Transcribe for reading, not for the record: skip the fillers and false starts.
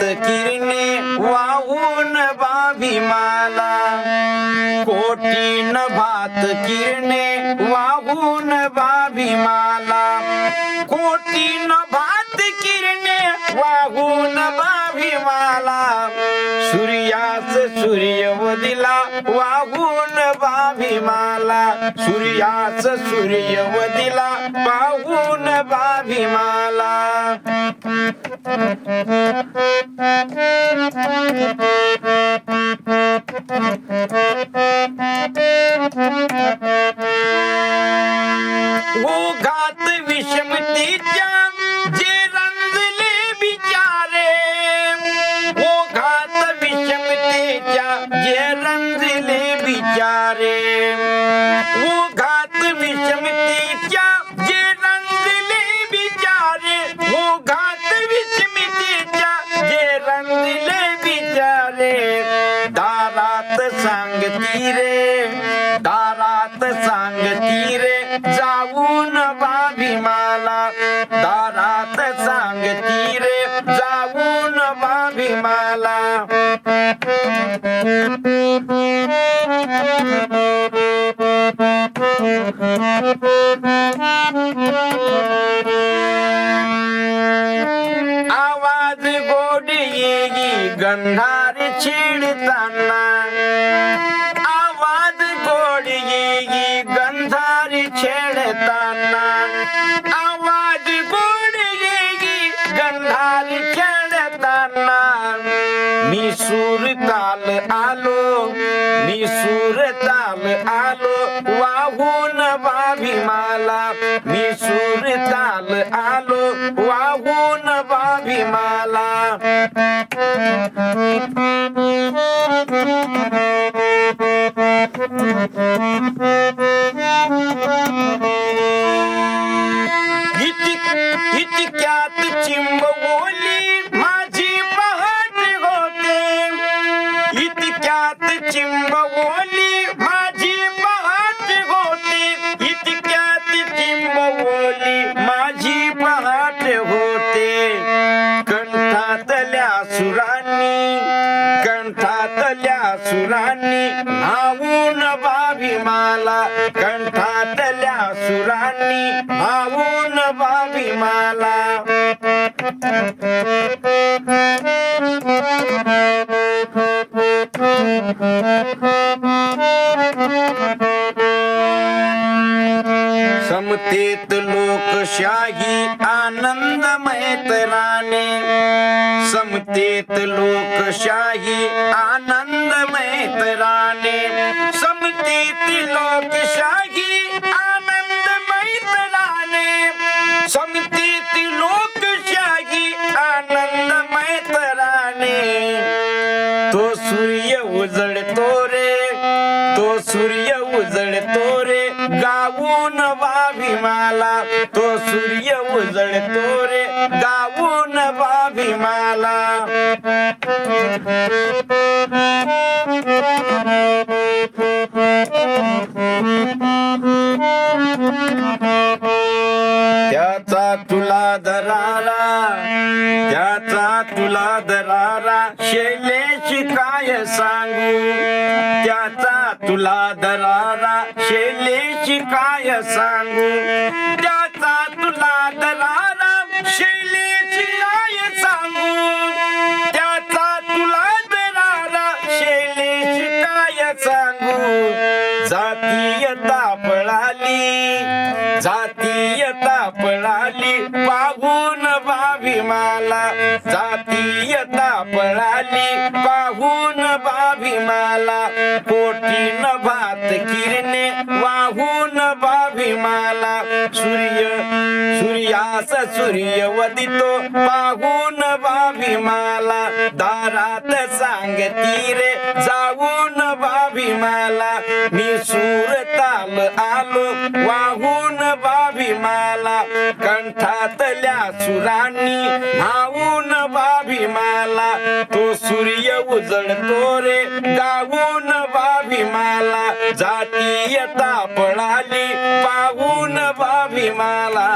किरणे वाहून भीमाला, कोटीन भात किरणे वाहून भीमाला, कोटीन भात किरणे वाहून भीमाला, सूर्यास सूर्यवदिला वाहून भीमाला, सूर्यास सूर्यवदिला वाहून भीमाला. ओघात विषमतेच्या जे रंजले बिचारे, ओघात विषमतेच्या जे रंजले बिचारे, ओघात विषमतेच्या जे रंजले बिचारे, ओघात विषमतेच्या जे रंजले बिचारे, दारात सांगती रे, दारात सांगती रे जाऊन भीमाला, दारात सांगती रे जाऊन भीमाला. आवाज गोड येई गंधार छेडताना, आवाज गोड येई गंधार छेडताना, आवाज गोड येई गंधार छेडताना, मी सूर ताल आलो, मी सूर ताल आलो वाहून भीमाला, मी सूर ताल आलो वाहून भीमाला. इतक्यात चिंबवली माझी पहाट होते, इतक्यात चिंबवली माझी पहाट होते, इतक्यात चिंबवली माझी पहाट होते. कंठातल्या सुरांनी, कंठातल्या सुरांनी भावून भीमाला, कंठातल्या सुरांनी भावून भीमाला. समतेत लोकशाही आनंदमय तराने, समतेत लोकशाही आनंदमय तराने, समतेत लोकशाही आनंदमय तराने, समतेत लोकशाही आनंदमय तराने. तो सूर्य उजळतो रे, तो सूर्य उजळतो रे गावून भीमाला, तो सूर्य उजळतो रे गावून भीमाला. त्याचा तुला दरारा, त्याचा तुला दरारा शैलेश काय सांगू, त्याचा तुला दरारा शैलेश काय सांगू, त्याचा तुला दरारा शैलेश काय सांगू, त्याचा तुला दरारा शैलेश काय सांगू. जातीयता पळाली, जातीयता पळाली पाहून भीमाला, जातीयता पळाली पाहून भीमाला, कोटीन भात किरणे वाहून भीमाला, सूर्यास सूर्यवदितो पाहून भीमाला, दारात सांगती रे जाऊन भीमाला, मी सूर ताल आलो वाहून भीमाला, कंठातल्या सुरांनी भावून भीमाला, तो सूर्य उजळतो रे गावून भीमाला, जातीयता पळाली पाहून भीमाला.